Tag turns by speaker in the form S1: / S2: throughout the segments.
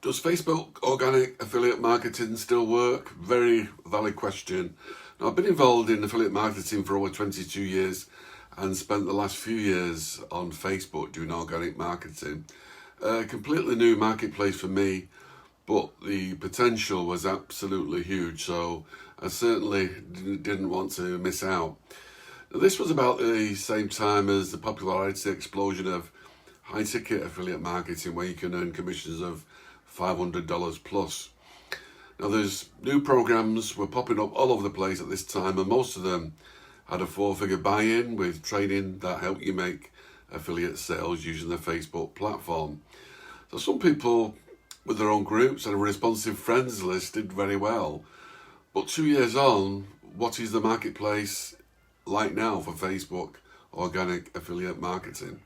S1: Does Facebook organic affiliate marketing still work? Very valid question. Now, I've been involved in affiliate marketing for over 22 years and spent the last few years on Facebook doing organic marketing. A completely new marketplace for me, but the potential was absolutely huge, so I certainly didn't want to miss out. Now, this was about the same time as the popularity explosion of high-ticket affiliate marketing, where you can earn commissions of $500 plus. Now, there's new programs were popping up all over the place at this time, and most of them had a 4-figure buy-in with training that helped you make affiliate sales using the Facebook platform. So some people with their own groups and a responsive friends list did very well. But 2 years on, what is the marketplace like now for Facebook organic affiliate marketing?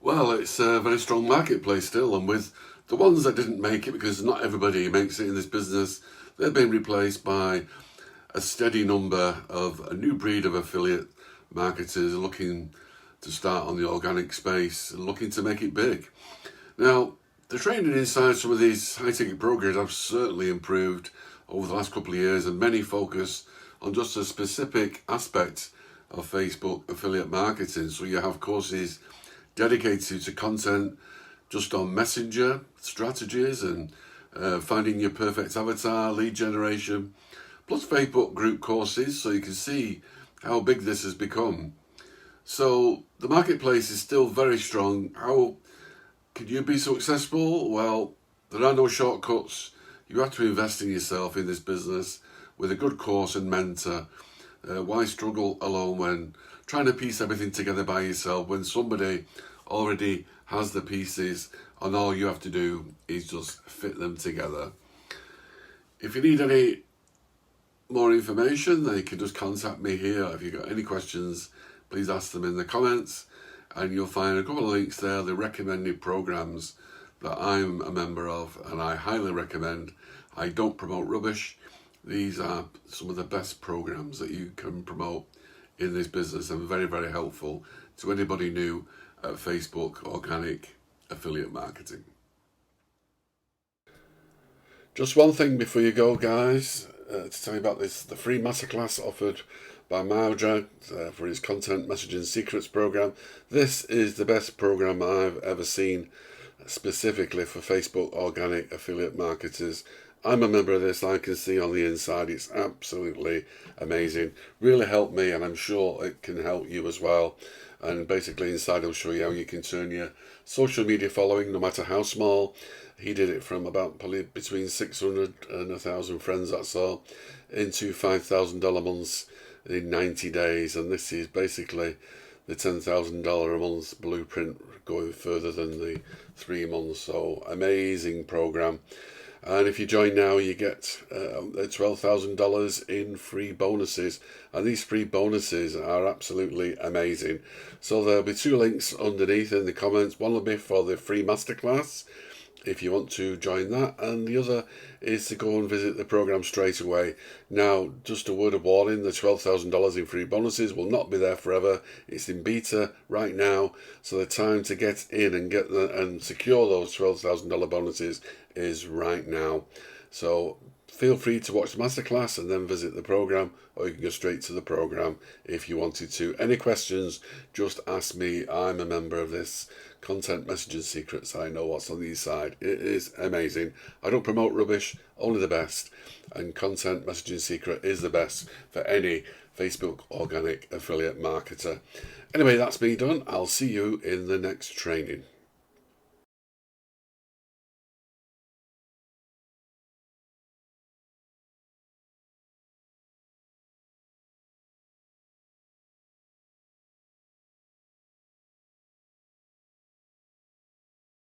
S1: Well, it's a very strong marketplace still, and with the ones that didn't make it, because not everybody makes it in this business, they've been replaced by a steady number of a new breed of affiliate marketers looking to start on the organic space and looking to make it big. Now, the training inside some of these high-ticket programs have certainly improved over the last couple of years, and many focus on just a specific aspect of Facebook affiliate marketing. So you have courses dedicated to content just on Messenger strategies and finding your perfect avatar, lead generation, plus Facebook group courses, so you can see how big this has become. So the marketplace is still very strong. How can you be successful? Well, there are no shortcuts. You have to invest in yourself in this business with a good course and mentor. Why struggle alone when trying to piece everything together by yourself when somebody already has the pieces and all you have to do is just fit them together? If you need any more information, then you can just contact me here. If you've got any questions, please ask them in the comments, and you'll find a couple of links there, the recommended programs that I'm a member of, and I highly recommend. I don't promote rubbish. These are some of the best programs that you can promote in this business, and very, very helpful to anybody new at Facebook organic affiliate marketing. Just one thing before you go, guys, to tell you about the free masterclass offered by Maudra for his content messaging secrets program. This is the best program I've ever seen specifically for Facebook organic affiliate marketers. I'm a member of this. I can see on the inside it's absolutely amazing. Really helped me, and I'm sure it can help you as well. And basically inside I'll show you how you can turn your social media following, no matter how small. He did it from about probably between 600 and 1,000 friends, that's all, into $5,000 months in 90 days. And this is basically the $10,000 a month blueprint, going further than the 3 months. So amazing program. And if you join now, you get $12,000 in free bonuses. And these free bonuses are absolutely amazing. So there'll be 2 links underneath in the comments. One will be for the free masterclass, if you want to join that, and the other is to go and visit the program straight away. Now, just a word of warning, the $12,000 in free bonuses will not be there forever. It's in beta right now, so the time to get in and and secure those $12,000 bonuses is right now. So feel free to watch the masterclass and then visit the program, or you can go straight to the program if you wanted to. Any questions, just ask me. I'm a member of this content messaging secrets. I know what's on the inside. It is amazing. I don't promote rubbish, only the best, and content messaging secret is the best for any Facebook organic affiliate marketer. Anyway, that's me done. I'll see you in the next training.